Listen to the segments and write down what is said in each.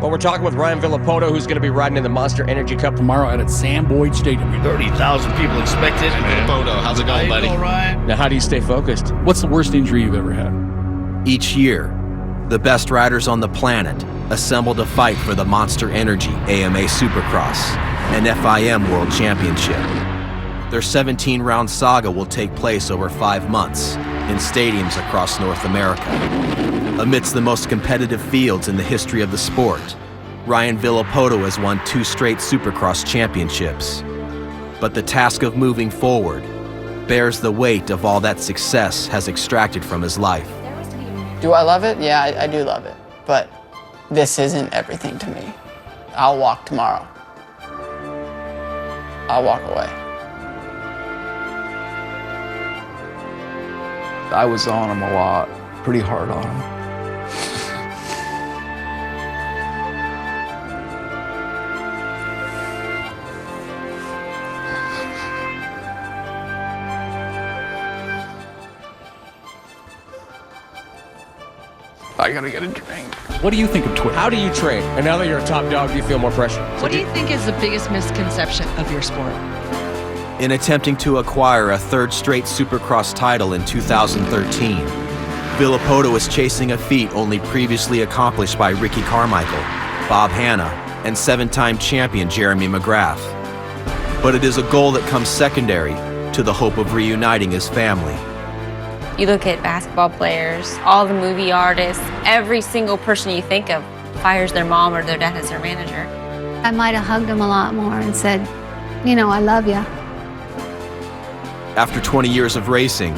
Well, we're talking with Ryan Villopoto, who's going to be riding in the Monster Energy Cup tomorrow out at Sam Boyd Stadium. 30,000 people expected. Villopoto, how's it going, buddy? All right. Now, how do you stay focused? What's the worst injury you've ever had? Each year, the best riders on the planet assemble to fight for the Monster Energy AMA Supercross and FIM World Championship. Their 17-round saga will take place over 5 months in stadiums across North America. Amidst the most competitive fields in the history of the sport, Ryan Villopoto has won 2 straight Supercross championships. But the task of moving forward bears the weight of all that success has extracted from his life. Do I love it? Yeah, I do love it. But this isn't everything to me. I'll walk tomorrow. I'll walk away. I was on him a lot, pretty hard on him. I gotta get a drink. What do you think of Twitter? How do you train? And now that you're a top dog, do you feel more pressure? What do you think is the biggest misconception of your sport? In attempting to acquire a 3rd straight Supercross title in 2013, Villopoto is chasing a feat only previously accomplished by Ricky Carmichael, Bob Hanna, and 7-time champion Jeremy McGrath. But it is a goal that comes secondary to the hope of reuniting his family. You look at basketball players, all the movie artists, every single person you think of fires their mom or their dad as their manager. I might have hugged him a lot more and said, you know, I love you. After 20 years of racing,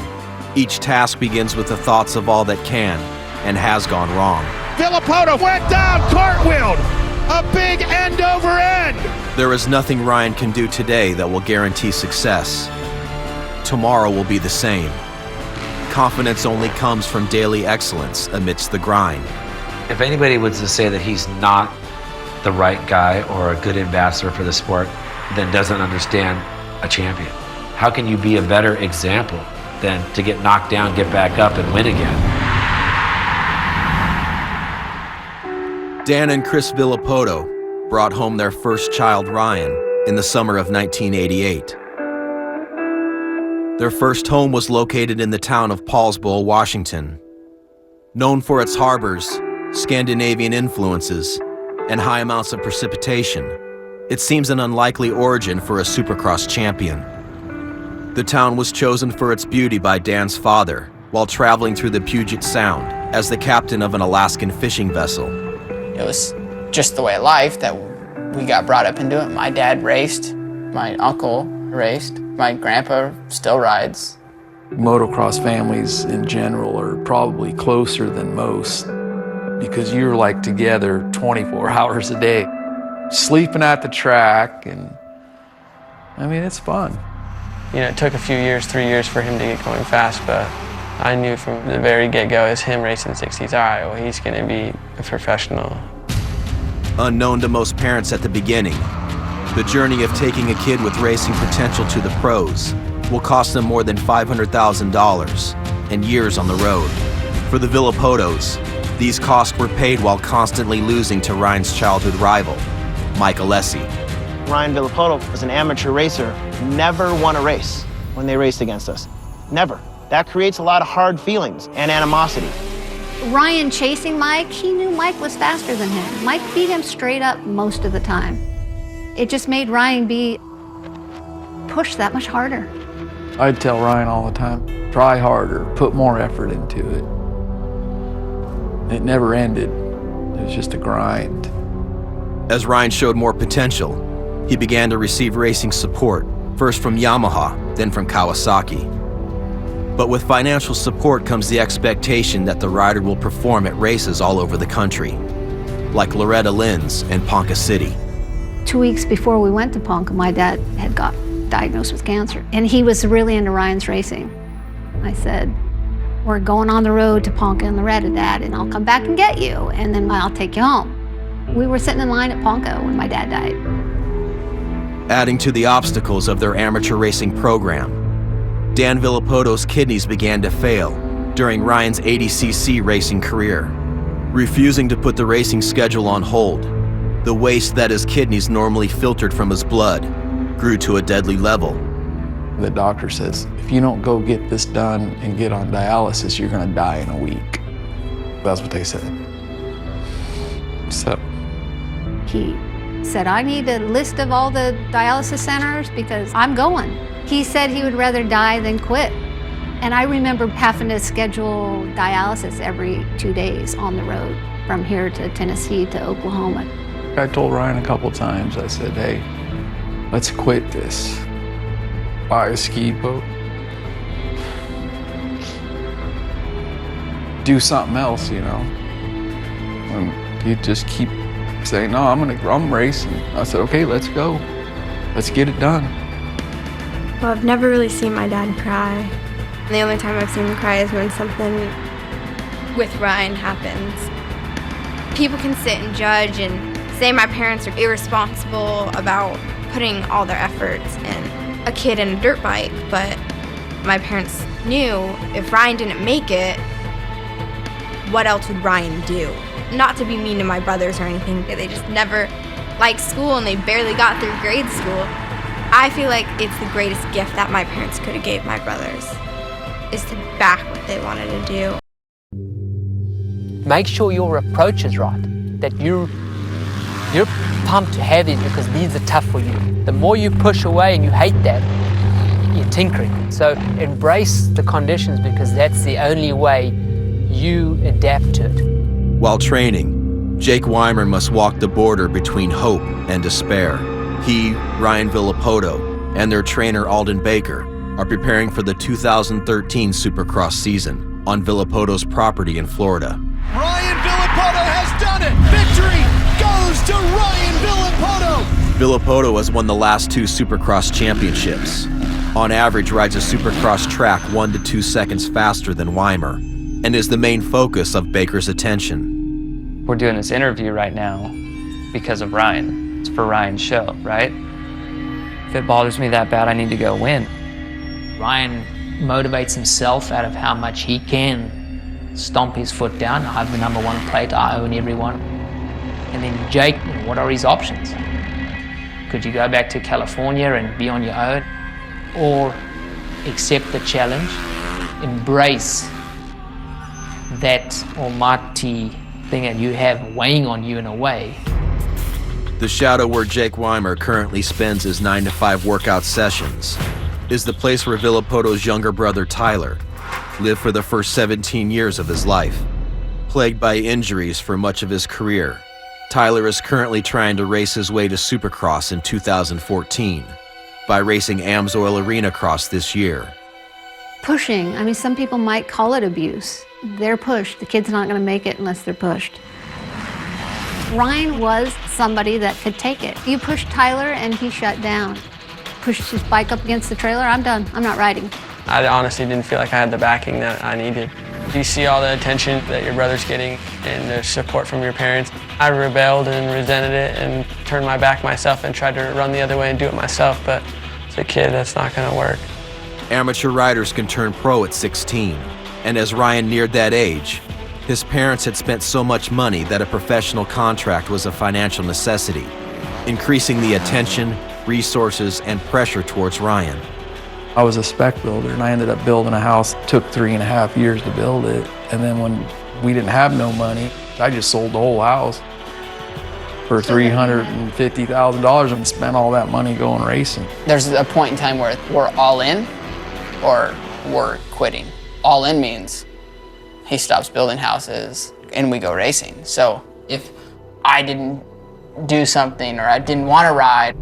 each task begins with the thoughts of all that can and has gone wrong. Villopoto went down, cartwheeled. A big end over end. There is nothing Ryan can do today that will guarantee success. Tomorrow will be the same. Confidence only comes from daily excellence amidst the grind. If anybody was to say that he's not the right guy or a good ambassador for the sport, then doesn't understand a champion. How can you be a better example than to get knocked down, get back up, and win again? Dan and Chris Villopoto brought home their first child, Ryan, in the summer of 1988. Their first home was located in the town of Paulsbo, Washington. Known for its harbors, Scandinavian influences, and high amounts of precipitation, it seems an unlikely origin for a Supercross champion. The town was chosen for its beauty by Dan's father while traveling through the Puget Sound as the captain of an Alaskan fishing vessel. It was just the way of life that we got brought up into it. My dad raced, my uncle raced, my grandpa still rides. Motocross families in general are probably closer than most because you're like together 24 hours a day, sleeping at the track, and I mean, it's fun. You know, it took a few years, 3 years for him to get going fast, but I knew from the very get-go as him racing 60s, all right, well, he's gonna be a professional. Unknown to most parents at the beginning, the journey of taking a kid with racing potential to the pros will cost them more than $500,000 and years on the road. For the Villopotos, these costs were paid while constantly losing to Ryan's childhood rival, Mike Alessi. Ryan Villopoto was an amateur racer, never won a race when they raced against us. Never. That creates a lot of hard feelings and animosity. Ryan chasing Mike, he knew Mike was faster than him. Mike beat him straight up most of the time. It just made Ryan be pushed that much harder. I'd tell Ryan all the time, try harder, put more effort into it. It never ended. It was just a grind. As Ryan showed more potential, he began to receive racing support, first from Yamaha, then from Kawasaki. But with financial support comes the expectation that the rider will perform at races all over the country, like Loretta Lynn's and Ponca City. 2 weeks before we went to Ponca, my dad had got diagnosed with cancer, and he was really into Ryan's racing. I said, we're going on the road to Ponca and Loretta, Dad, and I'll come back and get you, and then I'll take you home. We were sitting in line at Ponca when my dad died. Adding to the obstacles of their amateur racing program, Dan Villopoto's kidneys began to fail during Ryan's 80cc racing career. Refusing to put the racing schedule on hold, the waste that his kidneys normally filtered from his blood grew to a deadly level. The doctor says, if you don't go get this done and get on dialysis, you're gonna die in a week. That's what they said. So. He said, I need a list of all the dialysis centers because I'm going. He said he would rather die than quit. And I remember having to schedule dialysis every 2 days on the road from here to Tennessee to Oklahoma. I told Ryan a couple times, I said, hey, let's quit this. Buy a ski boat. Do something else, you know. And he'd just keep saying, no, I'm racing. I said, okay, let's go. Let's get it done. Well, I've never really seen my dad cry. The only time I've seen him cry is when something with Ryan happens. People can sit and judge and say my parents are irresponsible about putting all their efforts in a kid in a dirt bike, but my parents knew if Ryan didn't make it, what else would Ryan do? Not to be mean to my brothers or anything, they just never liked school and they barely got through grade school. I feel like it's the greatest gift that my parents could have gave my brothers, is to back what they wanted to do. Make sure your approach is right, that you're pumped to have these because these are tough for you. The more you push away and you hate that, you're tinkering. So embrace the conditions because that's the only way you adapt to it. While training, Jake Weimer must walk the border between hope and despair. He, Ryan Villopoto, and their trainer Alden Baker are preparing for the 2013 Supercross season on Villopoto's property in Florida. Ryan Villopoto has done it! Victory goes to Ryan Villopoto! Villopoto has won the last 2 Supercross championships. On average, rides a Supercross track 1 to 2 seconds faster than Weimer, and is the main focus of Baker's attention. We're doing this interview right now because of Ryan. It's for Ryan's show, right? If it bothers me that bad, I need to go win. Ryan motivates himself out of how much he can stomp his foot down. I have the #1 plate, I own everyone. And then Jake, what are his options? Could you go back to California and be on your own? Or accept the challenge, embrace that almighty thing that you have weighing on you in a way. The shadow where Jake Weimer currently spends his 9-to-5 workout sessions is the place where Villopoto's younger brother Tyler lived for the first 17 years of his life. Plagued by injuries for much of his career, Tyler is currently trying to race his way to Supercross in 2014 by racing Amsoil Arena Cross this year. Pushing, I mean, some people might call it abuse. They're pushed. The kid's not going to make it unless they're pushed. Ryan was somebody that could take it. You pushed Tyler and he shut down. Pushed his bike up against the trailer, I'm done, I'm not riding. I honestly didn't feel like I had the backing that I needed. You see all the attention that your brother's getting and the support from your parents. I rebelled and resented it and turned my back myself and tried to run the other way and do it myself, but as a kid, that's not gonna work. Amateur riders can turn pro at 16, and as Ryan neared that age, his parents had spent so much money that a professional contract was a financial necessity, increasing the attention, resources, and pressure towards Ryan. I was a spec builder and I ended up building a house. It took 3.5 years to build it. And then when we didn't have no money, I just sold the whole house for $350,000 and spent all that money going racing. There's a point in time where we're all in or we're quitting. All in means he stops building houses and we go racing. So if I didn't do something or I didn't want to ride,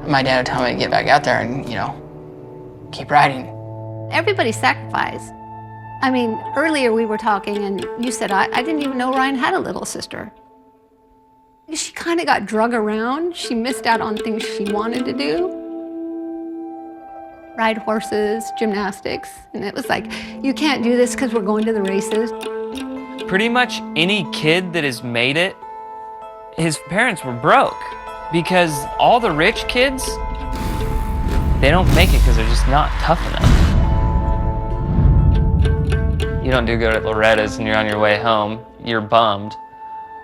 my dad would tell me to get back out there and, you know, keep riding. Everybody sacrificed. I mean, earlier we were talking and you said, I didn't even know Ryan had a little sister. She kind of got drug around. She missed out on things she wanted to do. Ride horses, gymnastics, and it was like, you can't do this because we're going to the races. Pretty much any kid that has made it, his parents were broke because all the rich kids, they don't make it because they're just not tough enough. You don't do good at Loretta's and you're on your way home you're bummed.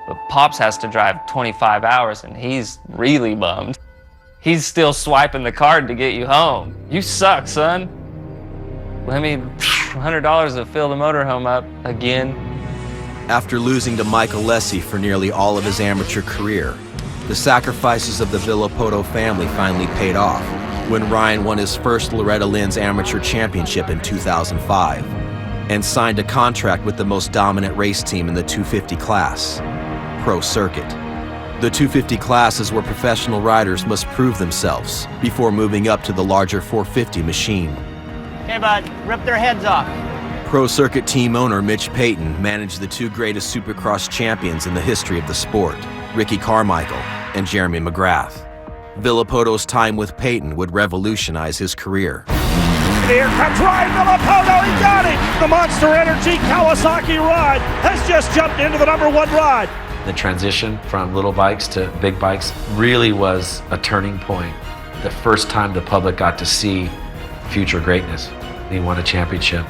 But Pops has to drive 25 hours and he's really bummed. He's still swiping the card to get you home. You suck, son. Let me $100 to fill the motorhome up again. After losing to Michael Lessie for nearly all of his amateur career, the sacrifices of the Villopoto family finally paid off when Ryan won his first Loretta Lynn's amateur championship in 2005 and signed a contract with the most dominant race team in the 250 class, Pro Circuit. The 250 class is where professional riders must prove themselves before moving up to the larger 450 machine. Okay, bud, rip their heads off. Pro Circuit team owner Mitch Payton managed the two greatest Supercross champions in the history of the sport, Ricky Carmichael and Jeremy McGrath. Villopoto's time with Payton would revolutionize his career. Here comes Ryan Villopoto, he got it! The Monster Energy Kawasaki rod has just jumped into the #1 rod. The transition from little bikes to big bikes really was a turning point. The first time the public got to see future greatness. He won a championship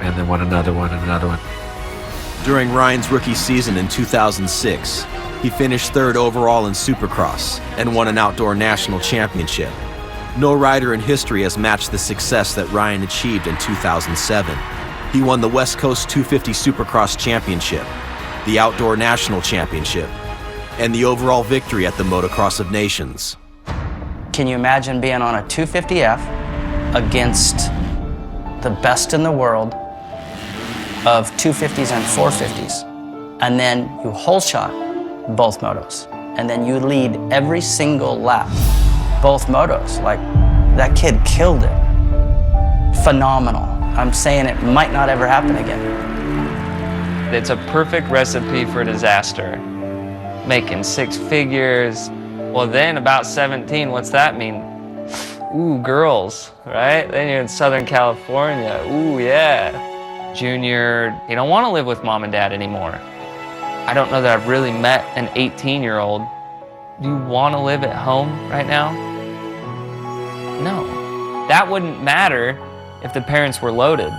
and then won another one and another one. During Ryan's rookie season in 2006, he finished 3rd overall in Supercross and won an outdoor national championship. No rider in history has matched the success that Ryan achieved in 2007. He won the West Coast 250 Supercross Championship, the Outdoor National Championship, and the overall victory at the Motocross of Nations. Can you imagine being on a 250F against the best in the world of 250s and 450s, and then you hole shot both motos, and then you lead every single lap, both motos? Like, that kid killed it. Phenomenal. I'm saying it might not ever happen again. It's a perfect recipe for disaster. Making 6 figures. Well, then about 17, what's that mean? Ooh, girls, right? Then you're in Southern California. Ooh, yeah. Junior, you don't want to live with mom and dad anymore. I don't know that I've really met an 18-year-old. Do you want to live at home right now? No. That wouldn't matter if the parents were loaded,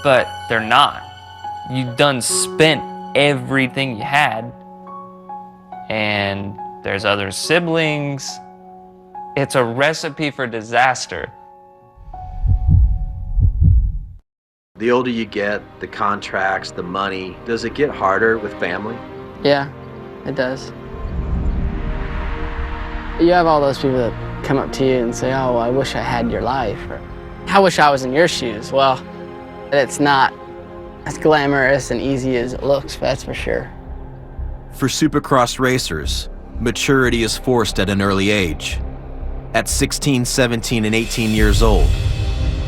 but they're not. You done spent everything you had, and there's other siblings. It's a recipe for disaster. The older you get, the contracts, the money, does it get harder with family? Yeah, it does. You have all those people that come up to you and say, oh, I wish I had your life, or I wish I was in your shoes. Well, it's not as glamorous and easy as it looks, that's for sure. For Supercross racers, maturity is forced at an early age. At 16, 17, and 18 years old,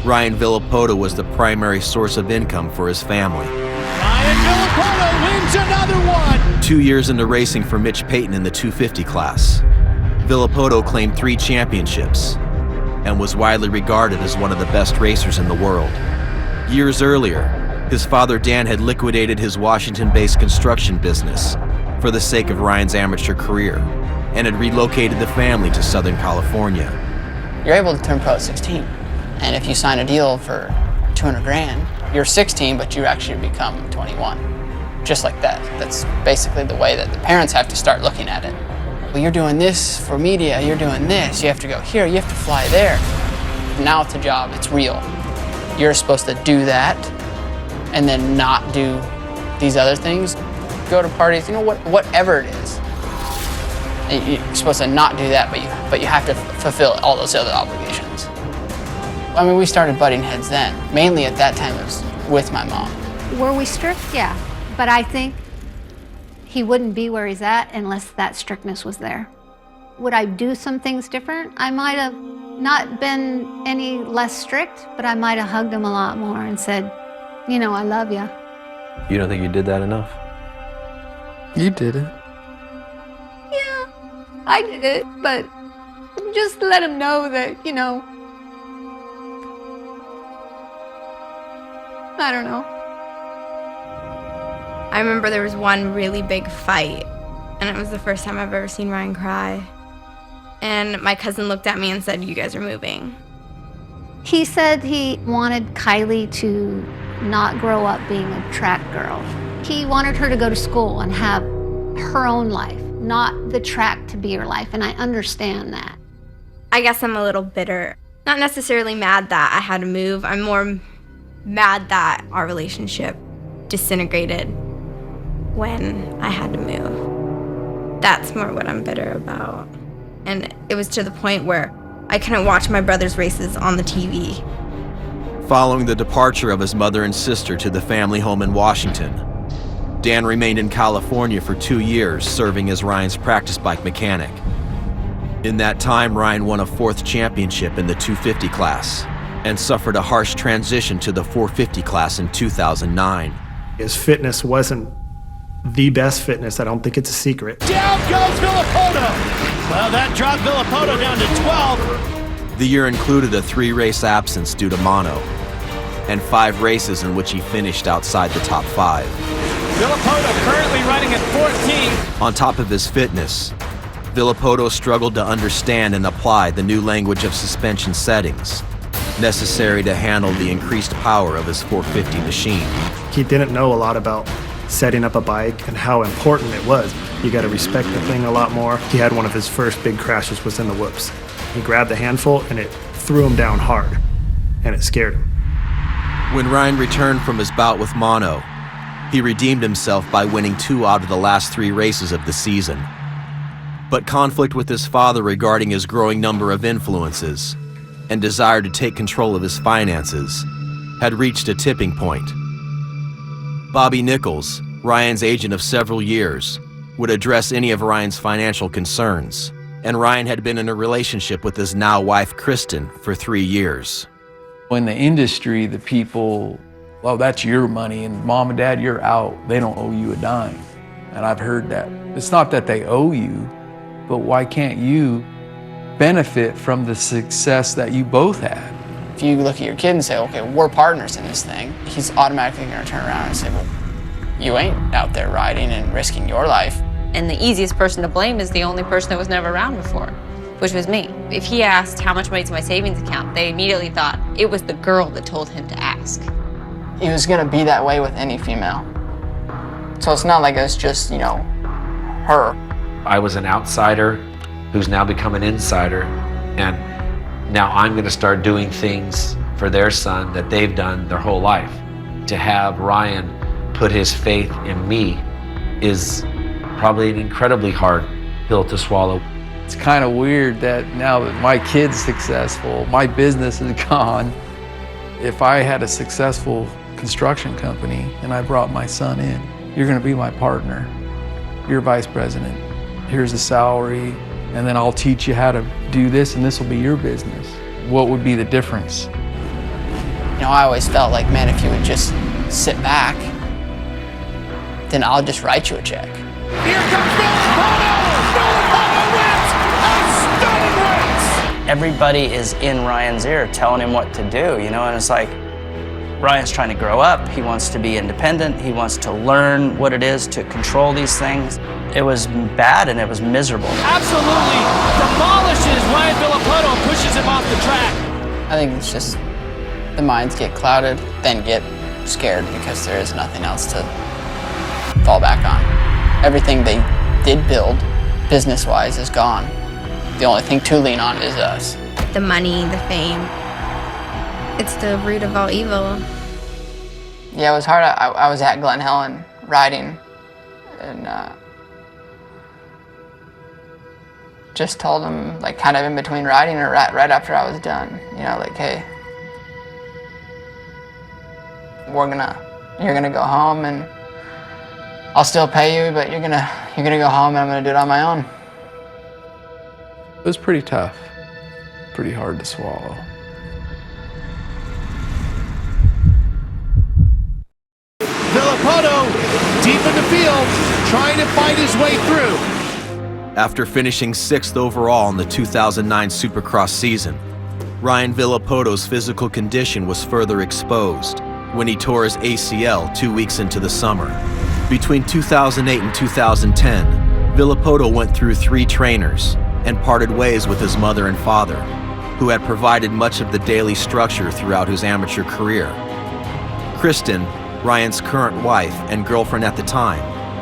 Ryan Villopoto was the primary source of income for his family. Ryan Villopoto wins another one! 2 years into racing for Mitch Payton in the 250 class, Villopoto claimed 3 championships and was widely regarded as one of the best racers in the world. Years earlier, his father Dan had liquidated his Washington-based construction business for the sake of Ryan's amateur career and had relocated the family to Southern California. You're able to turn pro at 16. And if you sign a deal for 200 grand, you're 16, but you actually become 21. Just like that. That's basically the way that the parents have to start looking at it. Well, you're doing this for media, you're doing this, you have to go here, you have to fly there. Now it's a job, it's real. You're supposed to do that and then not do these other things. Go to parties, you know, whatever it is. You're supposed to not do that, but you have to fulfill all those other obligations. I mean, we started butting heads then. Mainly at that time it was with my mom. Were we strict? Yeah. But I think he wouldn't be where he's at unless that strictness was there. Would I do some things different? I might have not been any less strict, but I might have hugged him a lot more and said, you know, I love you. You don't think you did that enough? You did it. Yeah, I did it, but just let him know that, you know, I don't know. I remember there was one really big fight, and it was the first time I've ever seen Ryan cry. And my cousin looked at me and said, you guys are moving. He said he wanted Kylie to not grow up being a track girl. He wanted her to go to school and have her own life, not the track to be her life, and I understand that. I guess I'm a little bitter. Not necessarily mad that I had to move. I'm more mad that our relationship disintegrated when I had to move. That's more what I'm bitter about. And it was to the point where I couldn't watch my brother's races on the TV. Following the departure of his mother and sister to the family home in Washington, Dan remained in California for 2 years, serving as Ryan's practice bike mechanic. In that time, Ryan won a 4th championship in the 250 class and suffered a harsh transition to the 450 class in 2009. His fitness wasn't the best fitness. I don't think it's a secret. Down goes Villopoto. Well, that dropped Villopoto down to 12. The year included a 3-race absence due to mono and 5 races in which he finished outside the top 5. Villopoto currently running at 14. On top of his fitness, Villopoto struggled to understand and apply the new language of suspension settings necessary to handle the increased power of his 450 machine. He didn't know a lot about setting up a bike and how important it was. You got to respect the thing a lot more. He had one of his first big crashes was in the whoops. He grabbed a handful and it threw him down hard, and it scared him. When Ryan returned from his bout with mono, he redeemed himself by winning 2 out of the last 3 races of the season. But conflict with his father regarding his growing number of influences and desire to take control of his finances had reached a tipping point. Bobby Nichols, Ryan's agent of several years, would address any of Ryan's financial concerns, and Ryan had been in a relationship with his now wife Kristen for 3 years. In the industry, the people, well, that's your money, and mom and dad, you're out. They don't owe you a dime. And I've heard that. It's not that they owe you, but why can't you benefit from the success that you both had? If you look at your kid and say, okay, we're partners in this thing, he's automatically going to turn around and say, well, you ain't out there riding and risking your life. And the easiest person to blame is the only person that was never around before, which was me. If he asked how much money's in my savings account, they immediately thought it was the girl that told him to ask. He was going to be that way with any female. So it's not like it's just, her. I was an outsider who's now become an insider, and now I'm going to start doing things for their son that they've done their whole life. To have Ryan put his faith in me is probably an incredibly hard pill to swallow. It's kind of weird that now that my kid's successful, my business is gone. If I had a successful construction company and I brought my son in, you're going to be my partner. You're vice president. Here's the salary, and then I'll teach you how to do this, and this will be your business. What would be the difference? I always felt like, man, if you would just sit back, then I'll just write you a check. Here comes Villopoto! Villopoto wins a stunning race! Everybody is in Ryan's ear telling him what to do, and it's like, Ryan's trying to grow up. He wants to be independent. He wants to learn what it is to control these things. It was bad and it was miserable. Absolutely demolishes Ryan Villopoto and pushes him off the track. I think it's just the minds get clouded, then get scared because there is nothing else to fall back on. Everything they did build, business-wise, is gone. The only thing to lean on is us. The money, the fame. It's the root of all evil. Yeah, it was hard. I was at Glen Helen riding, and just told him, kind of in between riding or right after I was done, hey, you're gonna go home, and I'll still pay you, but you're gonna go home, and I'm gonna do it on my own. It was pretty tough, pretty hard to swallow. Villopoto, deep in the field, trying to fight his way through. After finishing 6th overall in the 2009 Supercross season, Ryan Villopoto's physical condition was further exposed when he tore his ACL 2 weeks into the summer. Between 2008 and 2010, Villopoto went through 3 trainers and parted ways with his mother and father, who had provided much of the daily structure throughout his amateur career. Kristen, Ryan's current wife and girlfriend at the time,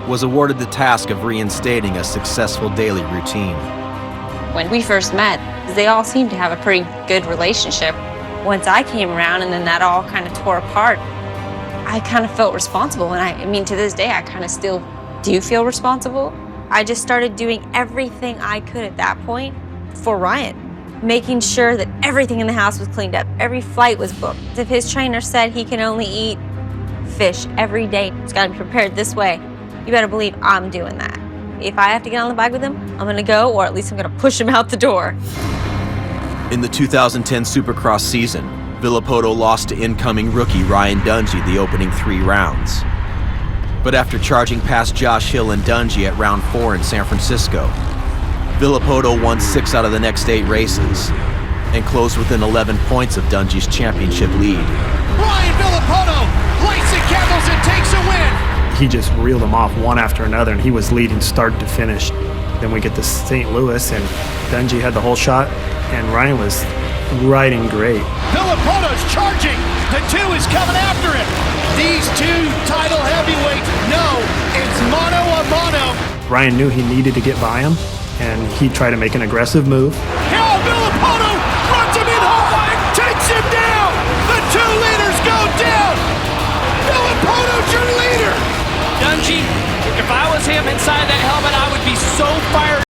was awarded the task of reinstating a successful daily routine. When we first met, they all seemed to have a pretty good relationship. Once I came around and then that all kind of tore apart, I kind of felt responsible. And I mean, to this day, I kind of still do feel responsible. I just started doing everything I could at that point for Ryan, making sure that everything in the house was cleaned up, every flight was booked. If his trainer said he can only eat fish every day, it's got to be prepared this way, you better believe I'm doing that. If I have to get on the bike with him, I'm gonna go, or at least I'm gonna push him out the door. In the 2010 Supercross season, Villopoto lost to incoming rookie Ryan Dungey the opening 3 rounds. But after charging past Josh Hill and Dungey at round 4 in San Francisco, Villopoto won 6 out of the next 8 races and closed within 11 points of Dungey's championship lead. Ryan Villopoto lights the candles and takes a win. He just reeled them off one after another, and he was leading start to finish. Then we get to St. Louis, and Dungey had the whole shot, and Ryan was riding great. Villopoto's charging. The 2 is coming after him. These 2 title heavyweights know it's mano a mano. Ryan knew he needed to get by him, and he tried to make an aggressive move. Now Villopoto runs him in hard, takes him down. The 2 leaders go down. Villopoto's your leader. Dungey, if I was him inside that helmet, I would be so fired